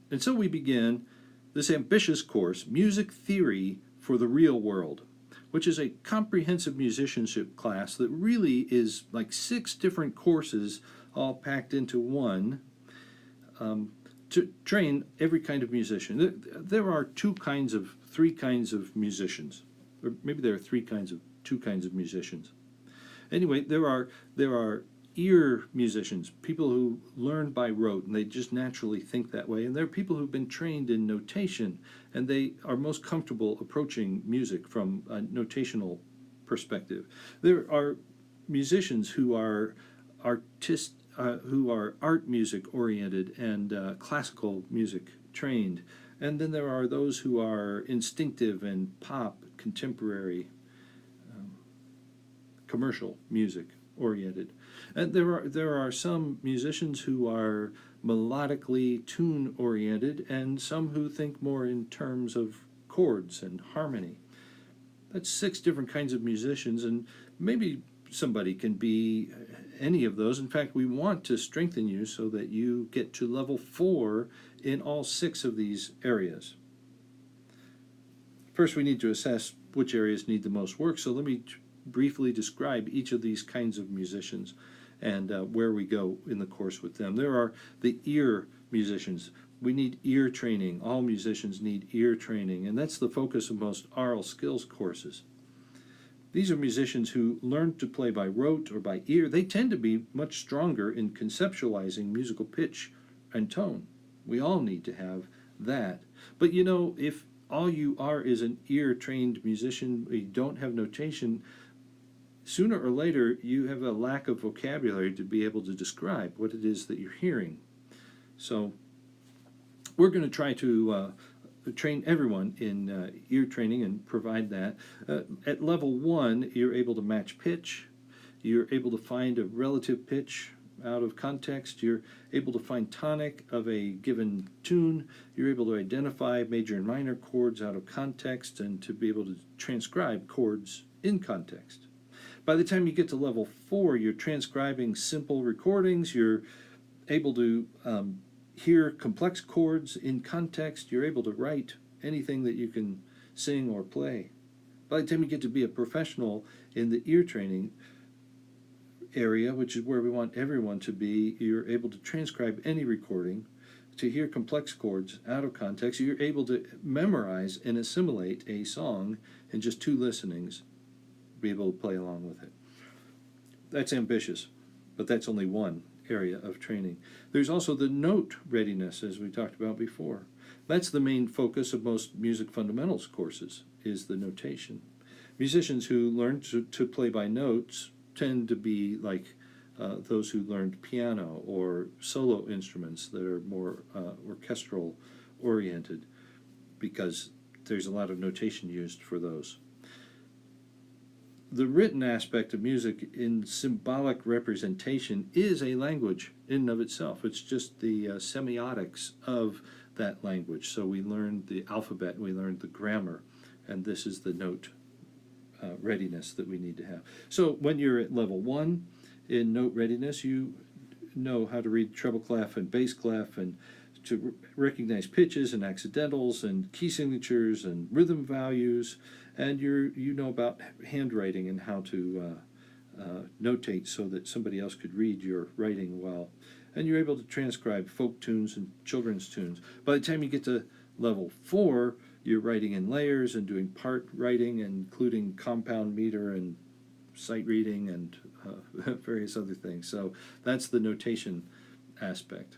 And so we begin this ambitious course, Music Theory for the Real World, which is a comprehensive musicianship class that really is like 6 different courses all packed into one, to train every kind of musician. There are 3 kinds of musicians, or maybe there are 2 kinds of musicians. Anyway, there are ear musicians, people who learn by rote and they just naturally think that way. And there are people who've been trained in notation and they are most comfortable approaching music from a notational perspective. There are musicians who are who are art music oriented and classical music trained. And then there are those who are instinctive and pop, contemporary, commercial music oriented. And there are some musicians who are melodically tune oriented and some who think more in terms of chords and harmony. That's 6 different kinds of musicians, and maybe somebody can be any of those. In fact, we want to strengthen you so that you get to level 4 in all 6 of these areas. First, we need to assess which areas need the most work, so let me briefly describe each of these kinds of musicians and where we go in the course with them. There are the ear musicians. We need ear training. All musicians need ear training, and that's the focus of most aural skills courses. These are musicians who learn to play by rote or by ear. They tend to be much stronger in conceptualizing musical pitch and tone. We all need to have that. But you know, if all you are is an ear-trained musician, you don't have notation, sooner or later you have a lack of vocabulary to be able to describe what it is that you're hearing. So we're going to try to train everyone in ear training and provide that. At level 1, you're able to match pitch. You're able to find a relative pitch out of context. You're able to find tonic of a given tune. You're able to identify major and minor chords out of context and to be able to transcribe chords in context. By the time you get to level 4, you're transcribing simple recordings. You're able to hear complex chords in context. You're able to write anything that you can sing or play. By the time you get to be a professional in the ear training area, which is where we want everyone to be, you're able to transcribe any recording, to hear complex chords out of context. You're able to memorize and assimilate a song in just 2 listenings, be able to play along with it. That's ambitious, but that's only one area of training. There's also the note readiness, as we talked about before. That's the main focus of most music fundamentals courses, is the notation. Musicians who learn to play by notes tend to be like those who learned piano or solo instruments that are more orchestral oriented, because there's a lot of notation used for those. The written aspect of music in symbolic representation is a language in and of itself. It's just the semiotics of that language. So we learned the alphabet, we learned the grammar, and this is the note readiness that we need to have. So when you're at level 1 in note readiness, you know how to read treble clef and bass clef and to recognize pitches and accidentals and key signatures and rhythm values, and you know about handwriting and how to notate so that somebody else could read your writing well, and you're able to transcribe folk tunes and children's tunes. By the time you get to level 4, you're writing in layers and doing part writing, including compound meter and sight reading and various other things. So that's the notation aspect.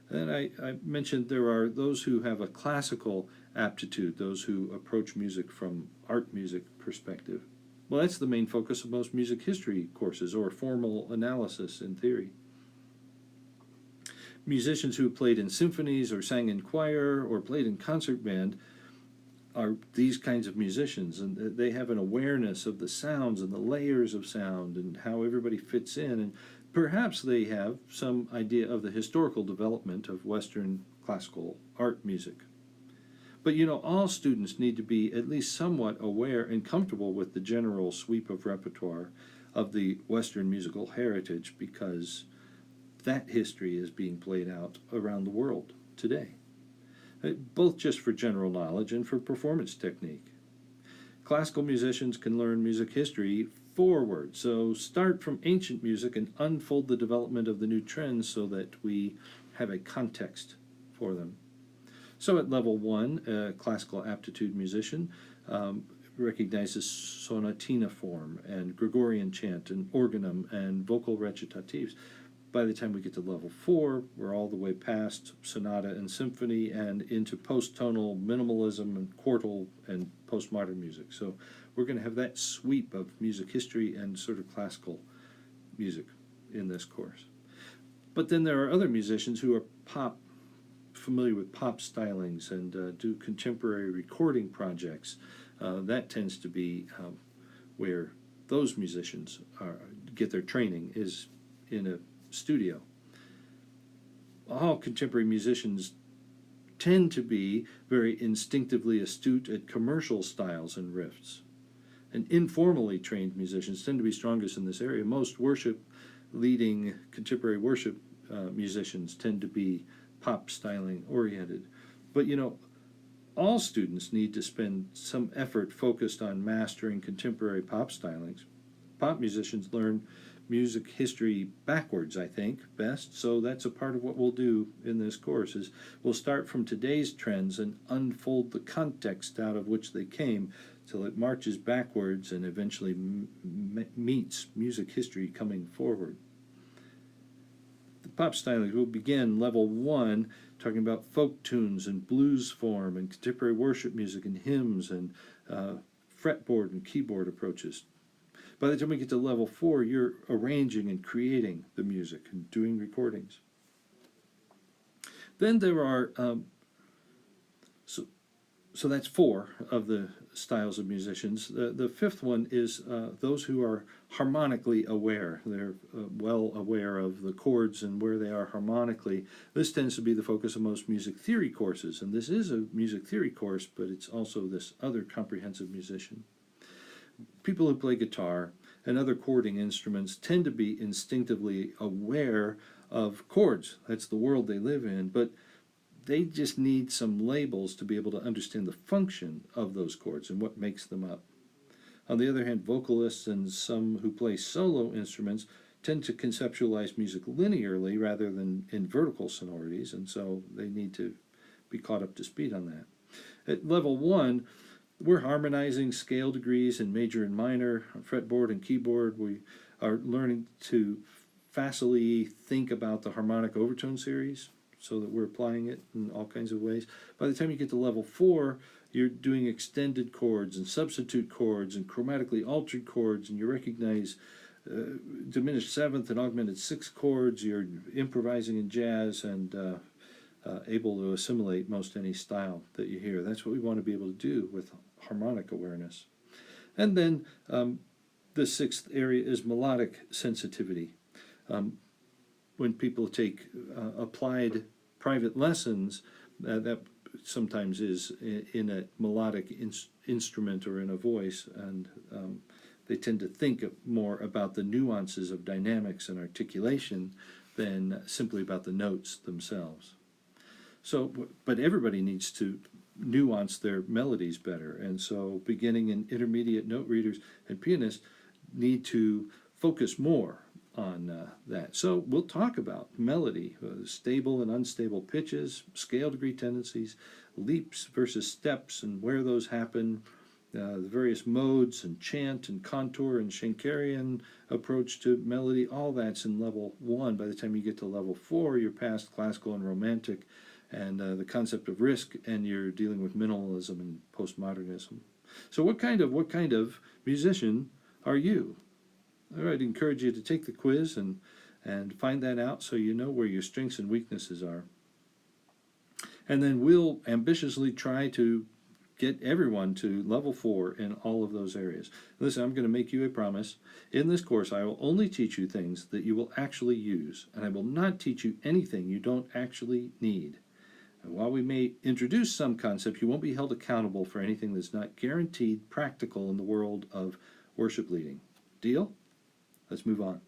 And I mentioned there are those who have a classical aptitude, those who approach music from art music perspective. Well, that's the main focus of most music history courses or formal analysis in theory. Musicians who played in symphonies or sang in choir or played in concert band are these kinds of musicians, and they have an awareness of the sounds and the layers of sound and how everybody fits in, and perhaps they have some idea of the historical development of Western classical art music. But you know, all students need to be at least somewhat aware and comfortable with the general sweep of repertoire of the Western musical heritage, because that history is being played out around the world today. both just for general knowledge and for performance technique. Classical musicians can learn music history forward, so start from ancient music and unfold the development of the new trends so that we have a context for them. So at level 1, a classical aptitude musician recognizes sonatina form and Gregorian chant and organum and vocal recitatives. By the time we get to level 4, we're all the way past sonata and symphony and into post-tonal minimalism and quartal and postmodern music. So we're going to have that sweep of music history and sort of classical music in this course. But then there are other musicians who are familiar with pop stylings and do contemporary recording projects. That tends to be where those musicians get their training, is in a studio. All contemporary musicians tend to be very instinctively astute at commercial styles and riffs. And informally trained musicians tend to be strongest in this area. Most leading contemporary worship musicians tend to be pop styling oriented. But all students need to spend some effort focused on mastering contemporary pop stylings. Pop musicians learn music history backwards, I think, best. So that's a part of what we'll do in this course, is we'll start from today's trends and unfold the context out of which they came till it marches backwards and eventually meets music history coming forward. The pop styling will begin level 1, talking about folk tunes and blues form and contemporary worship music and hymns and fretboard and keyboard approaches. By the time we get to level 4, you're arranging and creating the music and doing recordings. Then there are, so that's 4 of the styles of musicians. The 5th one is those who are harmonically aware. They're well aware of the chords and where they are harmonically. This tends to be the focus of most music theory courses, and this is a music theory course, but it's also this other comprehensive musician. People who play guitar and other chording instruments tend to be instinctively aware of chords. That's the world they live in, but they just need some labels to be able to understand the function of those chords and what makes them up. On the other hand, vocalists and some who play solo instruments tend to conceptualize music linearly rather than in vertical sonorities, and so they need to be caught up to speed on that. At level 1, we're harmonizing scale degrees in major and minor, on fretboard and keyboard. We are learning to facilely think about the harmonic overtone series so that we're applying it in all kinds of ways. By the time you get to level 4, you're doing extended chords and substitute chords and chromatically altered chords, and you recognize diminished 7th and augmented 6th chords. You're improvising in jazz and able to assimilate most any style that you hear. That's what we want to be able to do with harmonic awareness. And then the 6th area is melodic sensitivity. When people take applied private lessons, that sometimes is in a melodic instrument or in a voice, and they tend to think more about the nuances of dynamics and articulation than simply about the notes themselves. So, but everybody needs to nuance their melodies better, and so beginning and intermediate note readers and pianists need to focus more on that. So we'll talk about melody, stable and unstable pitches, scale degree tendencies, leaps versus steps and where those happen, the various modes and chant and contour and Schenkerian approach to melody. All that's in level 1. By the time you get to level 4, you're past classical and romantic and the concept of risk, and you're dealing with minimalism and postmodernism. So what kind of musician are you? I'd encourage you to take the quiz and find that out so you know where your strengths and weaknesses are. And then we'll ambitiously try to get everyone to level 4 in all of those areas. Listen, I'm going to make you a promise. In this course, I will only teach you things that you will actually use, and I will not teach you anything you don't actually need. And while we may introduce some concepts, you won't be held accountable for anything that's not guaranteed practical in the world of worship leading. Deal? Let's move on.